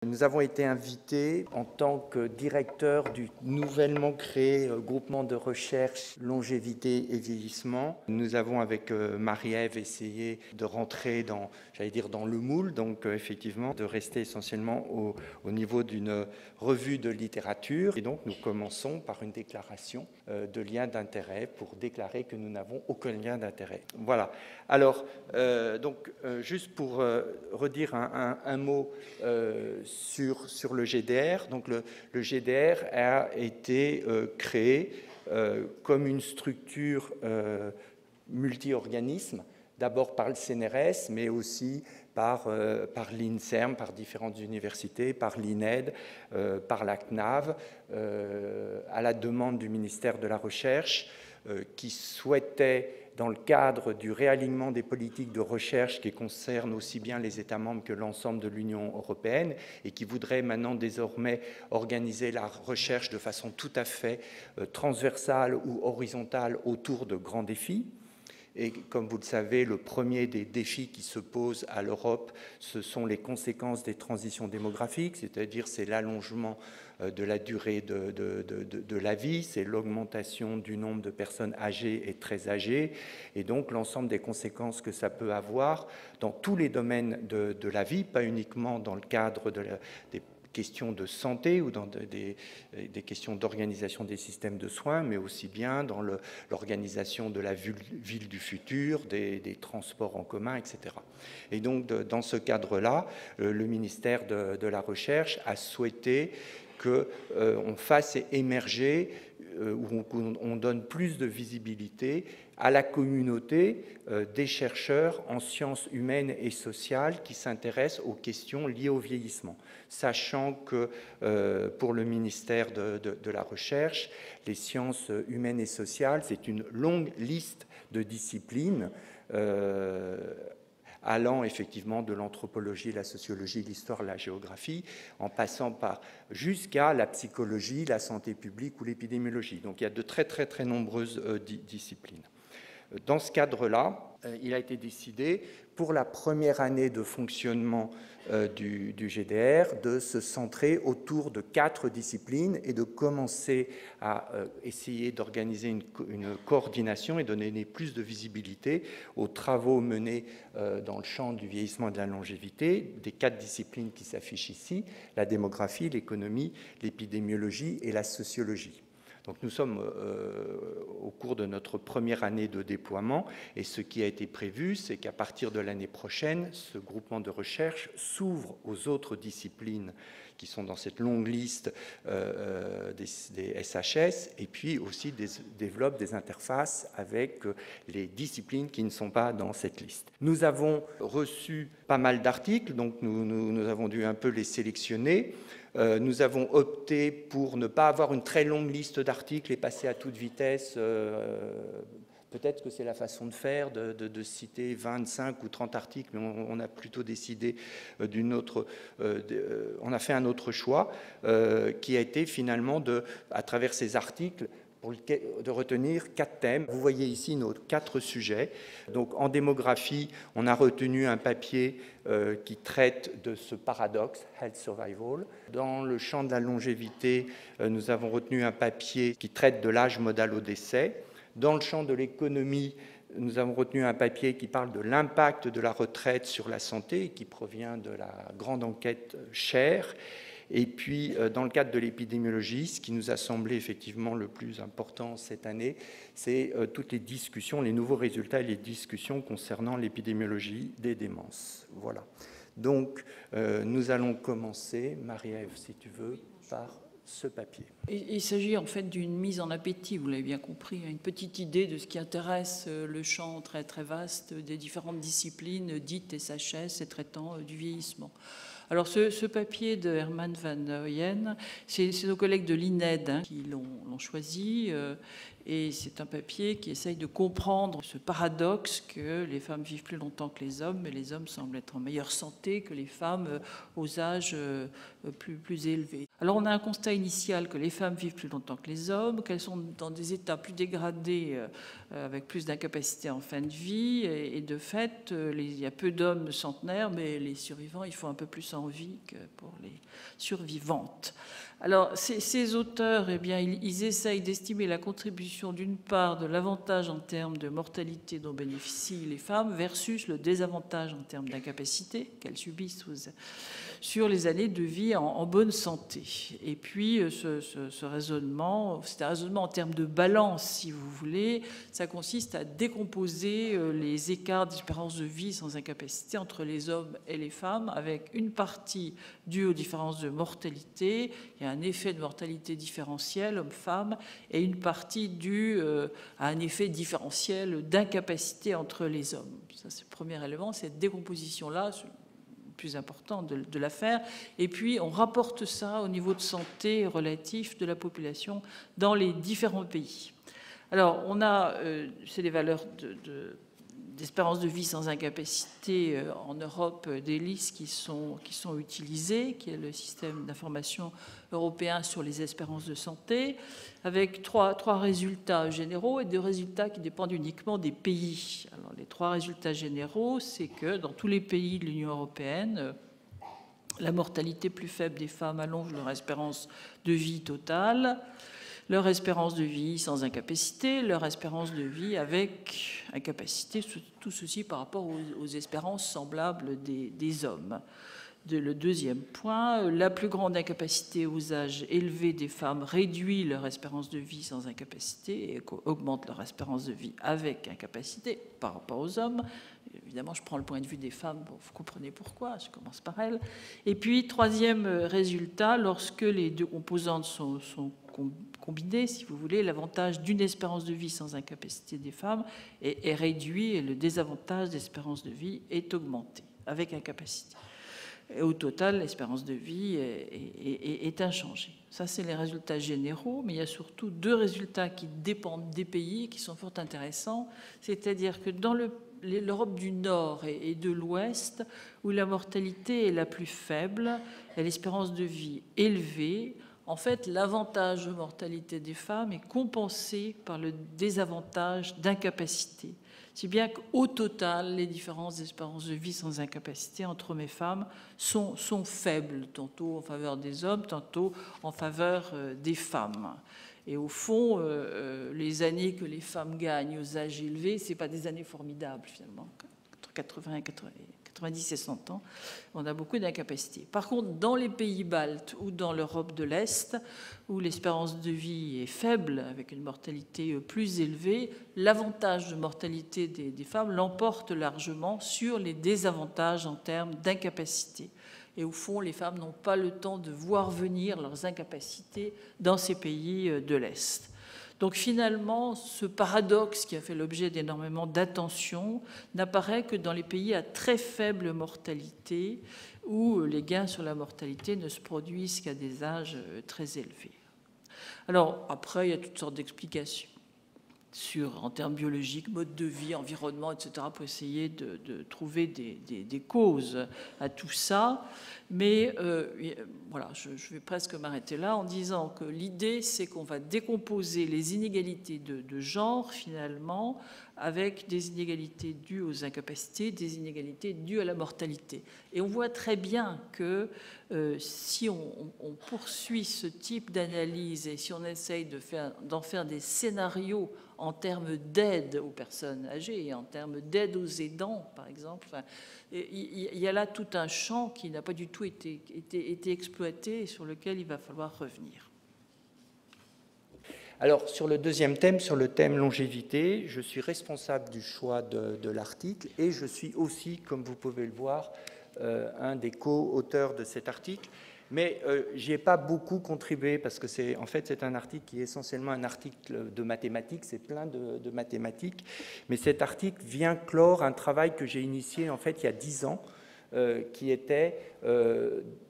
Nous avons été invités en tant que directeur du nouvellement créé groupement de recherche longévité et vieillissement. Nous avons avec Marie-Ève essayé de rentrer dans, dans le moule, donc effectivement de rester essentiellement au niveau d'une revue de littérature. Et donc nous commençons par une déclaration de lien d'intérêt pour déclarer que nous n'avons aucun lien d'intérêt. Voilà. Alors, juste pour redire un mot sur le GDR. Donc le GDR a été créé comme une structure multi-organisme, d'abord par le CNRS, mais aussi par l'INSERM, par différentes universités, par l'INED, par la CNAV, à la demande du ministère de la Recherche, qui souhaitait, dans le cadre du réalignement des politiques de recherche qui concernent aussi bien les États membres que l'ensemble de l'Union européenne et qui voudrait maintenant désormais organiser la recherche de façon tout à fait transversale ou horizontale autour de grands défis. Et comme vous le savez, le premier des défis qui se posent à l'Europe, ce sont les conséquences des transitions démographiques, c'est-à-dire c'est l'allongement de la durée de la vie, c'est l'augmentation du nombre de personnes âgées et très âgées, et donc l'ensemble des conséquences que ça peut avoir dans tous les domaines de la vie, pas uniquement dans le cadre des questions de santé ou dans des questions d'organisation des systèmes de soins, mais aussi bien dans l'organisation de la ville du futur, des transports en commun, etc. Et donc, dans ce cadre-là, le ministère de la Recherche a souhaité qu'on fasse émerger, où on donne plus de visibilité à la communauté des chercheurs en sciences humaines et sociales qui s'intéressent aux questions liées au vieillissement, sachant que pour le ministère de la Recherche, les sciences humaines et sociales, c'est une longue liste de disciplines allant effectivement de l'anthropologie, la sociologie, l'histoire, la géographie, en passant par jusqu'à la psychologie, la santé publique ou l'épidémiologie. Donc il y a de très très très nombreuses disciplines. Dans ce cadre-là, il a été décidé, pour la première année de fonctionnement du GDR, de se centrer autour de 4 disciplines et de commencer à essayer d'organiser une coordination et donner plus de visibilité aux travaux menés dans le champ du vieillissement et de la longévité, des 4 disciplines qui s'affichent ici, la démographie, l'économie, l'épidémiologie et la sociologie. Donc nous sommes au cours de notre première année de déploiement et ce qui a été prévu, c'est qu'à partir de l'année prochaine, ce groupement de recherche s'ouvre aux autres disciplines qui sont dans cette longue liste des SHS et puis aussi développe des interfaces avec les disciplines qui ne sont pas dans cette liste. Nous avons reçu pas mal d'articles, donc nous avons dû un peu les sélectionner. Nous avons opté pour ne pas avoir une très longue liste d'articles et passer à toute vitesse. Peut-être que c'est la façon de faire, de citer 25 ou 30 articles, mais on a plutôt décidé d'une autre... on a fait un autre choix qui a été finalement, à travers ces articles, de retenir 4 thèmes. Vous voyez ici nos 4 sujets. Donc, en démographie, on a retenu un papier qui traite de ce paradoxe, Health Survival. Dans le champ de la longévité, nous avons retenu un papier qui traite de l'âge modal au décès. Dans le champ de l'économie, nous avons retenu un papier qui parle de l'impact de la retraite sur la santé, qui provient de la grande enquête Cher. Et puis, dans le cadre de l'épidémiologie, ce qui nous a semblé effectivement le plus important cette année, c'est toutes les discussions, les nouveaux résultats et les discussions concernant l'épidémiologie des démences. Voilà. Donc, nous allons commencer, Marie-Ève, si tu veux, par ce papier. Il s'agit en fait d'une mise en appétit, vous l'avez bien compris, une petite idée de ce qui intéresse le champ très très vaste des différentes disciplines dites SHS et traitant du vieillissement. Alors ce papier de Herman van Ooyen, c'est nos collègues de l'INED qui l'ont choisi Et c'est un papier qui essaye de comprendre ce paradoxe que les femmes vivent plus longtemps que les hommes, mais les hommes semblent être en meilleure santé que les femmes aux âges plus élevés. Alors on a un constat initial que les femmes vivent plus longtemps que les hommes, qu'elles sont dans des états plus dégradés avec plus d'incapacité en fin de vie, et de fait, il y a peu d'hommes centenaires, mais les survivants, ils font un peu plus envie que pour les survivantes. Alors, ces auteurs, eh bien, ils essayent d'estimer la contribution d'une part de l'avantage en termes de mortalité dont bénéficient les femmes versus le désavantage en termes d'incapacité qu'elles subissent sur les années de vie en bonne santé. Et puis, ce raisonnement, c'est un raisonnement en termes de balance, si vous voulez. Ça consiste à décomposer les écarts d'espérance de vie sans incapacité entre les hommes et les femmes, avec une partie due aux différences de mortalité. Il y a un effet de mortalité différentiel homme-femme, et une partie due à un effet différentiel d'incapacité entre les hommes. Ça, c'est le premier élément, cette décomposition-là, plus important de l'affaire. Et puis, on rapporte ça au niveau de santé relatif de la population dans les différents pays. Alors, on a, c'est les valeurs d'espérance de vie sans incapacité en Europe, des listes qui sont utilisées, qui est le système d'information européen sur les espérances de santé, avec trois résultats généraux et 2 résultats qui dépendent uniquement des pays. Alors, les 3 résultats généraux, c'est que dans tous les pays de l'Union européenne, la mortalité plus faible des femmes allonge leur espérance de vie totale, leur espérance de vie sans incapacité, leur espérance de vie avec incapacité, tout ceci par rapport aux espérances semblables des hommes. Le deuxième point, la plus grande incapacité aux âges élevés des femmes réduit leur espérance de vie sans incapacité et augmente leur espérance de vie avec incapacité par rapport aux hommes. Évidemment, je prends le point de vue des femmes, bon, vous comprenez pourquoi, je commence par elles. Et puis, troisième résultat, lorsque les 2 composantes sont combinées, si vous voulez, l'avantage d'une espérance de vie sans incapacité des femmes est réduit et le désavantage d'espérance de vie est augmenté avec incapacité. Et au total, l'espérance de vie est inchangée. Ça, c'est les résultats généraux, mais il y a surtout 2 résultats qui dépendent des pays qui sont fort intéressants. C'est-à-dire que dans l'Europe du Nord et de l'Ouest, où la mortalité est la plus faible et l'espérance de vie élevée, en fait, l'avantage de mortalité des femmes est compensé par le désavantage d'incapacité. Si bien qu'au total, les différences d'espérance de vie sans incapacité entre hommes et femmes sont faibles, tantôt en faveur des hommes, tantôt en faveur des femmes. Et au fond, les années que les femmes gagnent aux âges élevés, ce n'est pas des années formidables, finalement. Entre 80 et 90 et 100 ans, on a beaucoup d'incapacités. Par contre, dans les pays baltes ou dans l'Europe de l'Est, où l'espérance de vie est faible, avec une mortalité plus élevée, l'avantage de mortalité des femmes l'emporte largement sur les désavantages en termes d'incapacité. Et au fond, les femmes n'ont pas le temps de voir venir leurs incapacités dans ces pays de l'Est. Donc finalement, ce paradoxe qui a fait l'objet d'énormément d'attention n'apparaît que dans les pays à très faible mortalité, où les gains sur la mortalité ne se produisent qu'à des âges très élevés. Alors après, il y a toutes sortes d'explications en termes biologiques, mode de vie, environnement, etc., pour essayer de trouver des causes à tout ça. Mais voilà, je vais presque m'arrêter là en disant que l'idée, c'est qu'on va décomposer les inégalités de genre, finalement, avec des inégalités dues aux incapacités, des inégalités dues à la mortalité. Et on voit très bien que si on poursuit ce type d'analyse et si on essaye d'en faire des scénarios en termes d'aide aux personnes âgées et en termes d'aide aux aidants, par exemple, enfin, il y a là tout un champ qui n'a pas du tout été exploité et sur lequel il va falloir revenir. Alors, sur le deuxième thème, sur le thème longévité, je suis responsable du choix de l'article et je suis aussi, comme vous pouvez le voir, un des co-auteurs de cet article. Mais j'y ai pas beaucoup contribué parce que c'est un article qui est essentiellement un article de mathématiques, c'est plein de mathématiques. Mais cet article vient clore un travail que j'ai initié en fait il y a 10 ans, qui était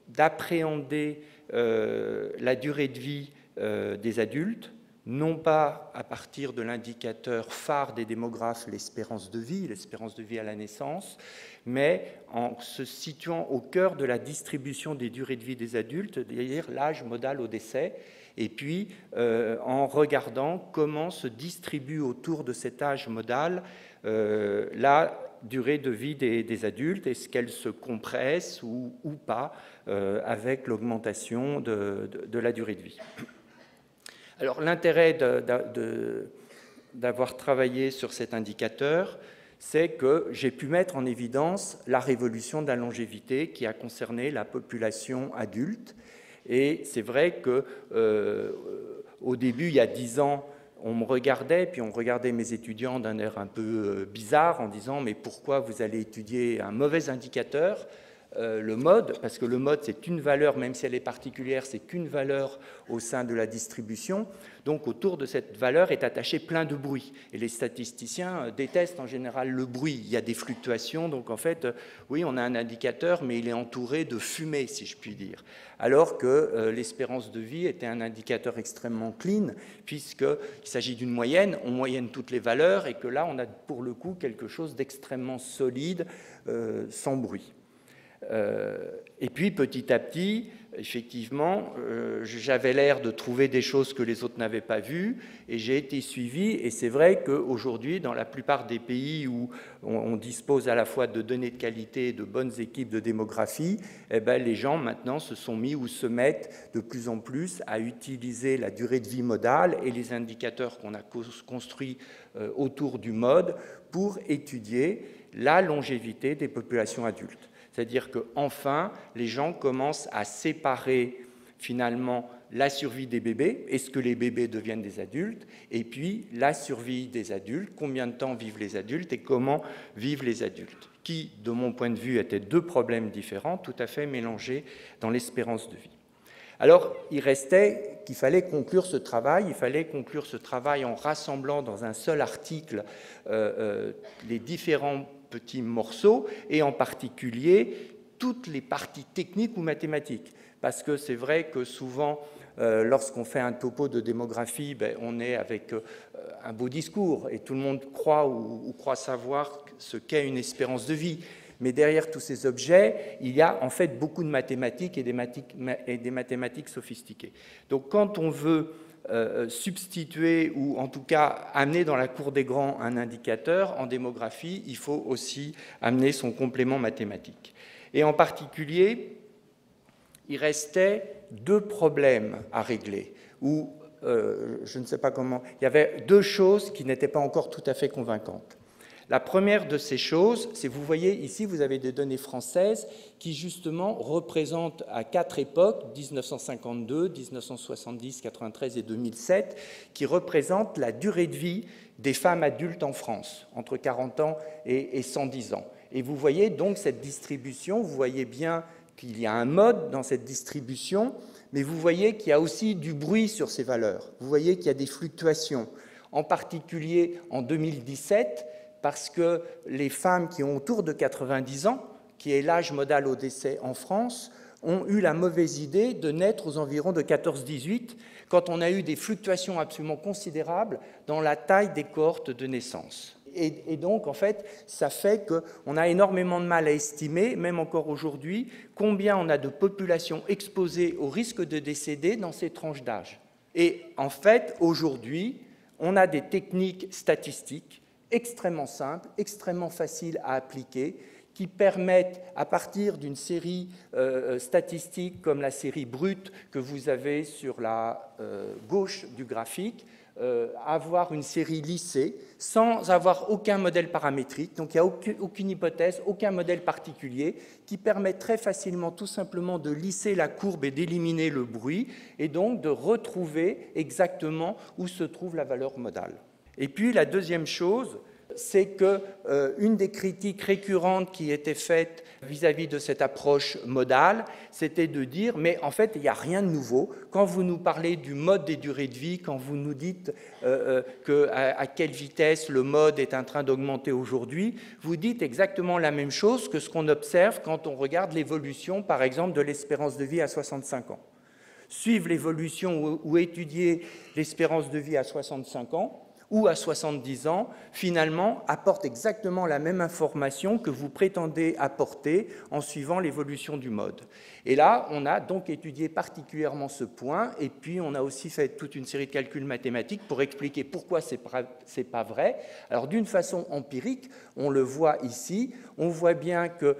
d'appréhender la durée de vie des adultes non pas à partir de l'indicateur phare des démographes, l'espérance de vie à la naissance, mais en se situant au cœur de la distribution des durées de vie des adultes, c'est-à-dire l'âge modal au décès, et puis en regardant comment se distribue autour de cet âge modal la durée de vie des adultes, est-ce qu'elle se compresse ou pas avec l'augmentation de la durée de vie. Alors l'intérêt d'avoir travaillé sur cet indicateur, c'est que j'ai pu mettre en évidence la révolution de la longévité qui a concerné la population adulte. Et c'est vrai qu'au début, il y a 10 ans, on me regardait, puis on regardait mes étudiants d'un air un peu bizarre en disant « mais pourquoi vous allez étudier un mauvais indicateur ?» Le mode, parce que le mode c'est une valeur, même si elle est particulière, c'est qu'une valeur au sein de la distribution. Donc autour de cette valeur est attaché plein de bruit. Et les statisticiens détestent en général le bruit. Il y a des fluctuations, donc en fait, oui, on a un indicateur, mais il est entouré de fumée, si je puis dire. Alors que l'espérance de vie était un indicateur extrêmement clean, puisqu'il s'agit d'une moyenne, on moyenne toutes les valeurs, et que là, on a pour le coup quelque chose d'extrêmement solide, sans bruit. Et puis petit à petit, effectivement, j'avais l'air de trouver des choses que les autres n'avaient pas vues et j'ai été suivi. Et c'est vrai qu'aujourd'hui, dans la plupart des pays où on dispose à la fois de données de qualité et de bonnes équipes de démographie, eh ben, les gens maintenant se sont mis ou se mettent de plus en plus à utiliser la durée de vie modale et les indicateurs qu'on a construits autour du mode pour étudier la longévité des populations adultes. C'est-à-dire qu'enfin, les gens commencent à séparer finalement la survie des bébés, est-ce que les bébés deviennent des adultes, et puis la survie des adultes, combien de temps vivent les adultes et comment vivent les adultes, qui, de mon point de vue, étaient deux problèmes différents, tout à fait mélangés dans l'espérance de vie. Alors, il restait qu'il fallait conclure ce travail. Il fallait conclure ce travail en rassemblant dans un seul article les différents petits morceaux, et en particulier toutes les parties techniques ou mathématiques. Parce que c'est vrai que souvent, lorsqu'on fait un topo de démographie, on est avec un beau discours, et tout le monde croit ou croit savoir ce qu'est une espérance de vie. Mais derrière tous ces objets, il y a en fait beaucoup de mathématiques et des mathématiques sophistiquées. Donc quand on veut substituer ou en tout cas amener dans la cour des grands un indicateur en démographie, il faut aussi amener son complément mathématique. Et en particulier, il restait deux problèmes à régler, ou je ne sais pas comment, il y avait deux choses qui n'étaient pas encore tout à fait convaincantes. La première de ces choses, c'est, vous voyez ici, vous avez des données françaises qui justement représentent à 4 époques, 1952, 1970, 93 et 2007, qui représentent la durée de vie des femmes adultes en France, entre 40 ans et 110 ans. Et vous voyez donc cette distribution, vous voyez bien qu'il y a un mode dans cette distribution, mais vous voyez qu'il y a aussi du bruit sur ces valeurs. Vous voyez qu'il y a des fluctuations, en particulier en 2017, parce que les femmes qui ont autour de 90 ans, qui est l'âge modal au décès en France, ont eu la mauvaise idée de naître aux environs de 14-18, quand on a eu des fluctuations absolument considérables dans la taille des cohortes de naissance. Et donc, en fait, ça fait qu'on a énormément de mal à estimer, même encore aujourd'hui, combien on a de populations exposées au risque de décéder dans ces tranches d'âge. Et en fait, aujourd'hui, on a des techniques statistiques extrêmement simples, extrêmement faciles à appliquer, qui permettent, à partir d'une série statistique comme la série brute que vous avez sur la gauche du graphique, avoir une série lissée sans avoir aucun modèle paramétrique. Donc il n'y a aucune hypothèse, aucun modèle particulier qui permet très facilement tout simplement de lisser la courbe et d'éliminer le bruit et donc de retrouver exactement où se trouve la valeur modale. Et puis la deuxième chose, c'est qu'une des critiques récurrentes qui étaient faites vis-à-vis de cette approche modale, c'était de dire, mais en fait, il n'y a rien de nouveau. Quand vous nous parlez du mode des durées de vie, quand vous nous dites à quelle vitesse le mode est en train d'augmenter aujourd'hui, vous dites exactement la même chose que ce qu'on observe quand on regarde l'évolution, par exemple, de l'espérance de vie à 65 ans. suivre l'évolution ou étudier l'espérance de vie à 65 ans ou à 70 ans, finalement, apporte exactement la même information que vous prétendez apporter en suivant l'évolution du mode. Et là, on a donc étudié particulièrement ce point, et puis on a aussi fait toute une série de calculs mathématiques pour expliquer pourquoi c'est pas vrai. Alors, d'une façon empirique, on le voit ici, on voit bien que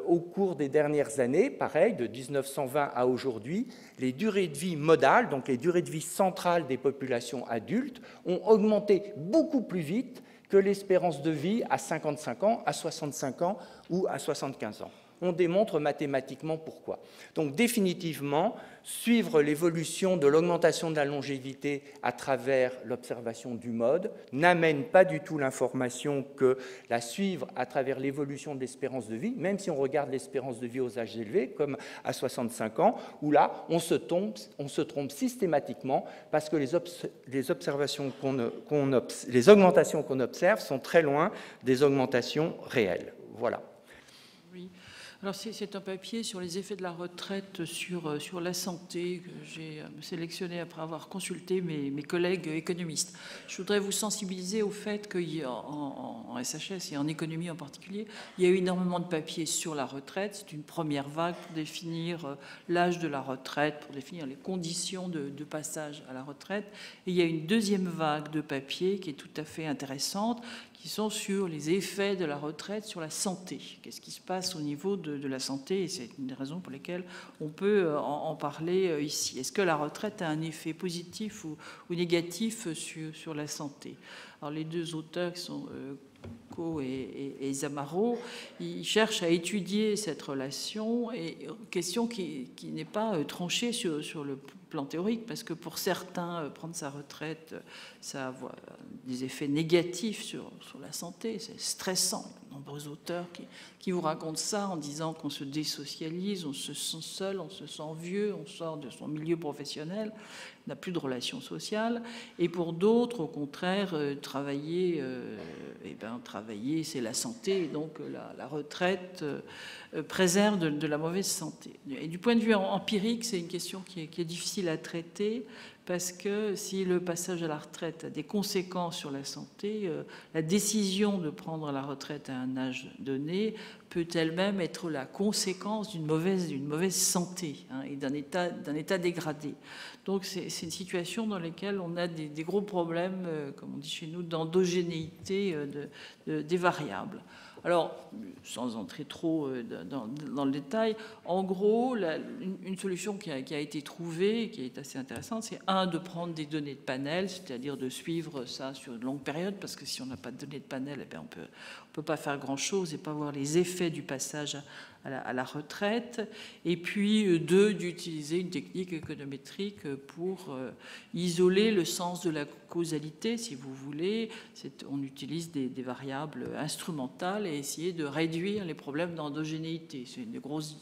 au cours des dernières années, pareil, de 1920 à aujourd'hui, les durées de vie modales, donc les durées de vie centrales des populations adultes, ont augmenté beaucoup plus vite que l'espérance de vie à 55 ans, à 65 ans ou à 75 ans. On démontre mathématiquement pourquoi. Donc définitivement, suivre l'évolution de l'augmentation de la longévité à travers l'observation du mode n'amène pas du tout l'information que la suivre à travers l'évolution de l'espérance de vie, même si on regarde l'espérance de vie aux âges élevés, comme à 65 ans, où là, on se trompe systématiquement parce que les augmentations qu'on observe sont très loin des augmentations réelles. Voilà. Oui. Alors c'est un papier sur les effets de la retraite sur la santé que j'ai sélectionné après avoir consulté mes collègues économistes. Je voudrais vous sensibiliser au fait qu'en SHS et en économie en particulier, il y a eu énormément de papiers sur la retraite. C'est une première vague pour définir l'âge de la retraite, pour définir les conditions de passage à la retraite. Et il y a une deuxième vague de papiers qui est tout à fait intéressante, qui sont sur les effets de la retraite sur la santé. Qu'est-ce qui se passe au niveau de la santé? Et c'est une des raisons pour lesquelles on peut en parler ici. Est-ce que la retraite a un effet positif ou négatif sur la santé? Alors les deux auteurs qui sont Co et Zamaro, ils cherchent à étudier cette relation, et question qui n'est pas tranchée sur le plan théorique, parce que pour certains, prendre sa retraite, ça a des effets négatifs sur la santé, c'est stressant. Il y a de nombreux auteurs qui vous racontent ça en disant qu'on se désocialise, on se sent seul, on se sent vieux, on sort de son milieu professionnel, n'a plus de relations sociales. Et pour d'autres, au contraire, travailler, c'est la santé, et donc la retraite préserve de la mauvaise santé. Et du point de vue empirique, c'est une question qui est difficile à traiter, parce que si le passage à la retraite a des conséquences sur la santé, la décision de prendre la retraite à un âge donné peut elle-même être la conséquence d'une mauvaise santé, hein, et d'un état dégradé. Donc c'est une situation dans laquelle on a des gros problèmes, comme on dit chez nous, d'endogénéité des variables. Alors, sans entrer trop dans le détail, en gros, une solution qui a été trouvée, qui est assez intéressante, c'est de prendre des données de panel, c'est-à-dire de suivre ça sur une longue période, parce que si on n'a pas de données de panel, on ne peut pas faire grand-chose et pas voir les effets du passage à la retraite. Et puis, d'utiliser une technique économétrique pour isoler le sens de la causalité, si vous voulez. On utilise des variables instrumentales et essayer de réduire les problèmes d'endogénéité. C'est une grosse...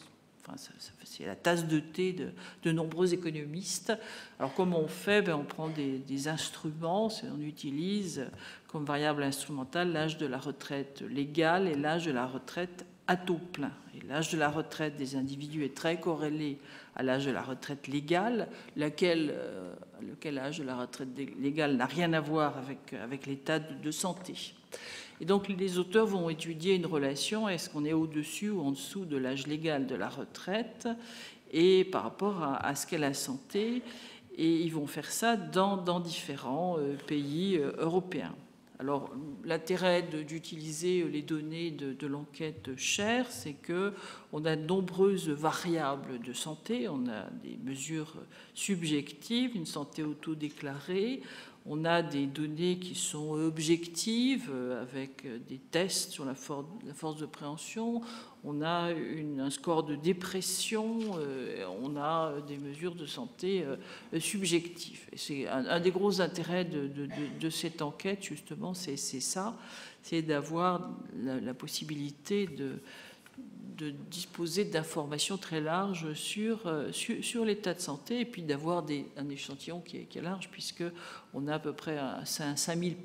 c'est la tasse de thé de nombreux économistes. Alors, comment on fait? On prend des instruments, on utilise comme variable instrumentale l'âge de la retraite légale et l'âge de la retraite à taux plein. Et l'âge de la retraite des individus est très corrélé à l'âge de la retraite légale, lequel âge de la retraite légale n'a rien à voir avec l'état de santé. Et donc les auteurs vont étudier une relation, est-ce qu'on est au-dessus ou en dessous de l'âge légal de la retraite, et par rapport à ce qu'est la santé, et ils vont faire ça dans différents pays européens. Alors, l'intérêt d'utiliser les données de l'enquête Sher, c'est qu'on a de nombreuses variables de santé, on a des mesures subjectives, une santé auto-déclarée, on a des données qui sont objectives, avec des tests sur la force de préhension, on a un score de dépression, on a des mesures de santé subjectives. Et c'est un des gros intérêts de cette enquête, justement, c'est ça, c'est d'avoir la possibilité de disposer d'informations très larges sur l'état de santé, et puis d'avoir un échantillon qui est large, puisqu'on a à peu près 5000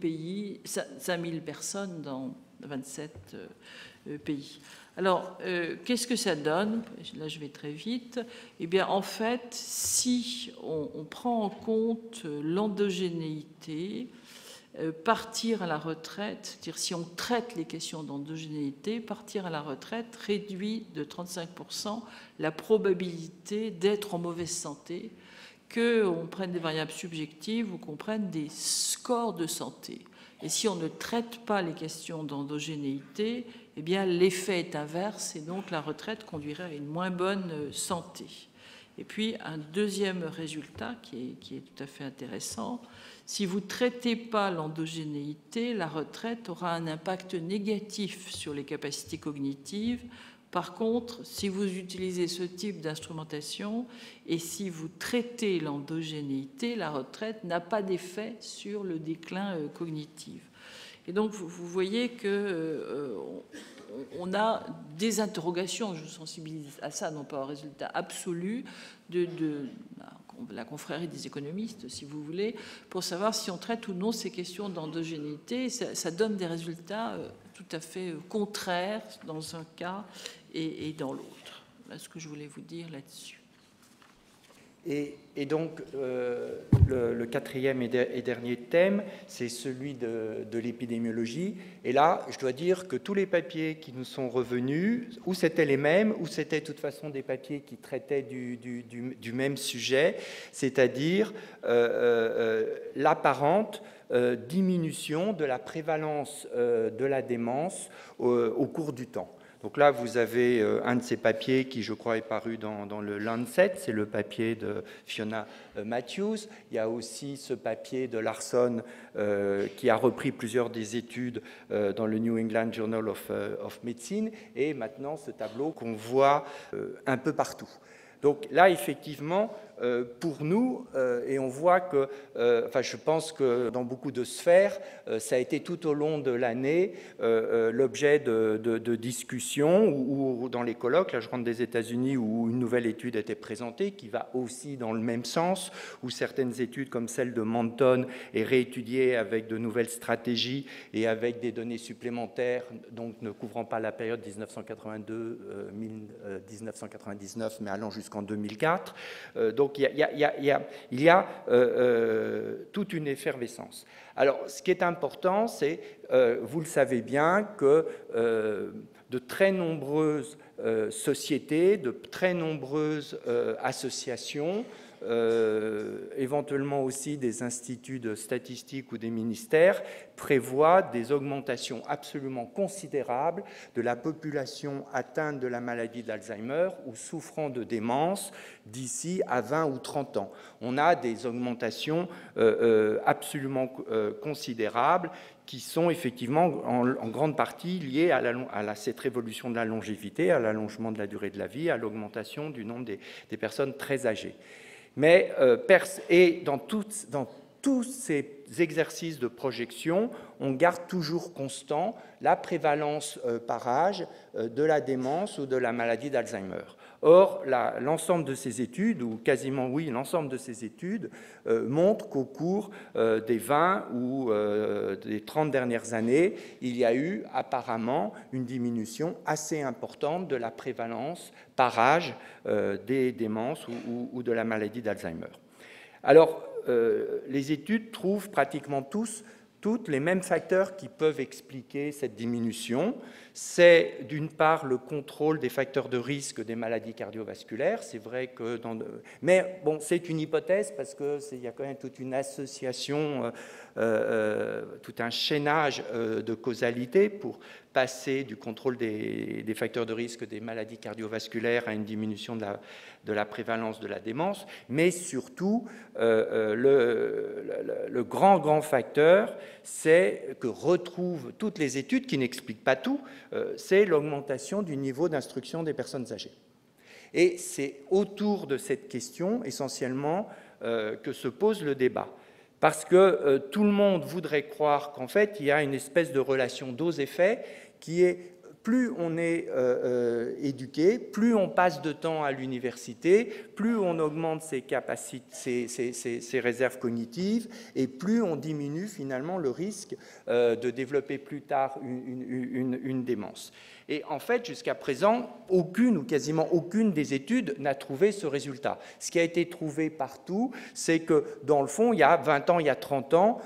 personnes dans 27 pays. Alors, qu'est-ce que ça donne? Là, je vais très vite. Eh bien, en fait, si on prend en compte l'endogénéité, partir à la retraite, c'est-à-dire si on traite les questions d'endogénéité, partir à la retraite réduit de 35% la probabilité d'être en mauvaise santé, qu'on prenne des variables subjectives ou qu'on prenne des scores de santé. Et si on ne traite pas les questions d'endogénéité, eh bien l'effet est inverse et donc la retraite conduirait à une moins bonne santé. Et puis un deuxième résultat qui est tout à fait intéressant, si vous ne traitez pas l'endogénéité, la retraite aura un impact négatif sur les capacités cognitives. Par contre, si vous utilisez ce type d'instrumentation et si vous traitez l'endogénéité, la retraite n'a pas d'effet sur le déclin cognitif. Et donc, vous voyez que on a des interrogations, je vous sensibilise à ça, non pas au résultat absolu de la confrérie des économistes, si vous voulez, pour savoir si on traite ou non ces questions d'endogénéité. Ça donne des résultats tout à fait contraires dans un cas et dans l'autre. Voilà ce que je voulais vous dire là-dessus. Et donc, le quatrième et dernier thème, c'est celui de l'épidémiologie. Et là, je dois dire que tous les papiers qui nous sont revenus, ou c'était les mêmes, ou c'était de toute façon des papiers qui traitaient du même sujet, c'est-à-dire l'apparente diminution de la prévalence de la démence au cours du temps. Donc là, vous avez un de ces papiers qui, je crois, est paru dans le Lancet, c'est le papier de Fiona Matthews. Il y a aussi ce papier de Larson qui a repris plusieurs des études dans le New England Journal of Medicine, et maintenant ce tableau qu'on voit un peu partout. Donc là, effectivement, pour nous, et on voit que, je pense que dans beaucoup de sphères, ça a été tout au long de l'année l'objet de discussions ou dans les colloques. Là, je rentre des États-Unis où une nouvelle étude a été présentée qui va aussi dans le même sens, où certaines études comme celle de Manton est réétudiée avec de nouvelles stratégies et avec des données supplémentaires, donc ne couvrant pas la période 1982-1999, mais allant jusqu'en 2004. Donc il y a toute une effervescence. Alors, ce qui est important, c'est, vous le savez bien, que de très nombreuses sociétés, de très nombreuses associations, éventuellement aussi des instituts de statistiques ou des ministères, prévoient des augmentations absolument considérables de la population atteinte de la maladie d'Alzheimer ou souffrant de démence d'ici à 20 ou 30 ans. On a des augmentations absolument considérables qui sont effectivement en grande partie liées à cette révolution de la longévité, à l'allongement de la durée de la vie, à l'augmentation du nombre des personnes très âgées. Mais dans tous ces exercices de projection, on garde toujours constant la prévalence par âge de la démence ou de la maladie d'Alzheimer. Or, l'ensemble de ces études, ou quasiment oui, l'ensemble de ces études, montrent qu'au cours des 20 ou des 30 dernières années, il y a eu apparemment une diminution assez importante de la prévalence par âge des démences ou de la maladie d'Alzheimer. Alors, les études trouvent pratiquement toutes les mêmes facteurs qui peuvent expliquer cette diminution. C'est d'une part le contrôle des facteurs de risque des maladies cardiovasculaires. C'est vrai que mais bon, c'est une hypothèse parce qu'il y a quand même toute une association, tout un chaînage de causalité pour passer du contrôle des facteurs de risque des maladies cardiovasculaires à une diminution de la prévalence de la démence, mais surtout le grand facteur, c'est que retrouvent toutes les études qui n'expliquent pas tout, c'est l'augmentation du niveau d'instruction des personnes âgées. Et c'est autour de cette question essentiellement que se pose le débat. Parce que tout le monde voudrait croire qu'en fait, il y a une espèce de relation dose-effet qui est plus on est éduqué, plus on passe de temps à l'université, plus on augmente ses capacités, ses réserves cognitives, et plus on diminue finalement le risque de développer plus tard une démence. Et en fait, jusqu'à présent, aucune ou quasiment aucune des études n'a trouvé ce résultat. Ce qui a été trouvé partout, c'est que dans le fond, il y a 20 ans, il y a 30 ans,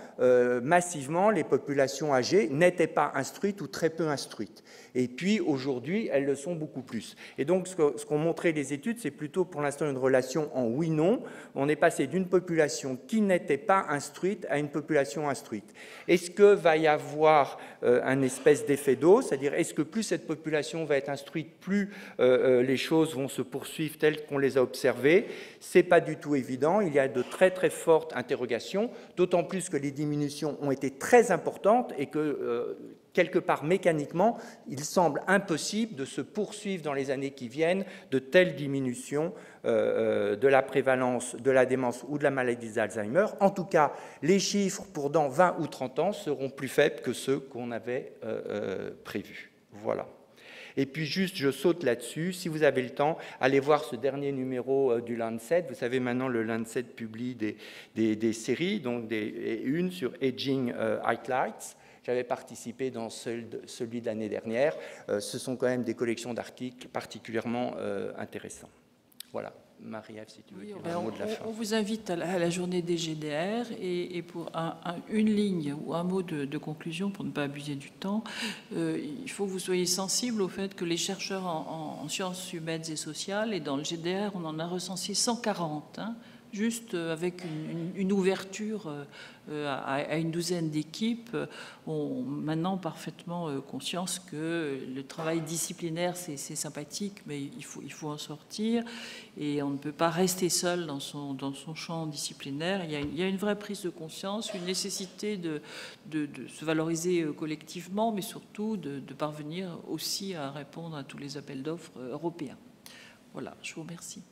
massivement, les populations âgées n'étaient pas instruites ou très peu instruites. Et puis aujourd'hui, elles le sont beaucoup plus. Et donc, ce qu'ont montré les études, c'est plutôt pour l'instant une relation en oui-non. On est passé d'une population qui n'était pas instruite à une population instruite. Est-ce que va y avoir un espèce d'effet d'eau, c'est-à-dire est-ce que plus cette population va être instruite, plus les choses vont se poursuivre telles qu'on les a observées? Ce n'est pas du tout évident. Il y a de très très fortes interrogations, d'autant plus que les diminutions ont été très importantes et que quelque part mécaniquement, il semble impossible de se poursuivre dans les années qui viennent de telles diminutions de la prévalence de la démence ou de la maladie d'Alzheimer. En tout cas, les chiffres pour dans 20 ou 30 ans seront plus faibles que ceux qu'on avait prévus. Voilà. Et puis juste, je saute là-dessus, si vous avez le temps, allez voir ce dernier numéro du Lancet. Vous savez, maintenant, le Lancet publie des séries, donc une sur Aging Highlights. J'avais participé dans celui de l'année dernière. Ce sont quand même des collections d'articles particulièrement intéressants. Voilà. Marie-Ève, si tu veux dire un mot de la fin. On vous invite à la journée des GDR et pour une ligne ou un mot de conclusion, pour ne pas abuser du temps, il faut que vous soyez sensible au fait que les chercheurs en sciences humaines et sociales, et dans le GDR, on en a recensé 140, juste avec une ouverture à une douzaine d'équipes, ont maintenant parfaitement conscience que le travail disciplinaire, c'est sympathique, mais il faut en sortir, et on ne peut pas rester seul dans son champ disciplinaire. Il y a une vraie prise de conscience, une nécessité de se valoriser collectivement, mais surtout de parvenir aussi à répondre à tous les appels d'offres européens. Voilà, je vous remercie.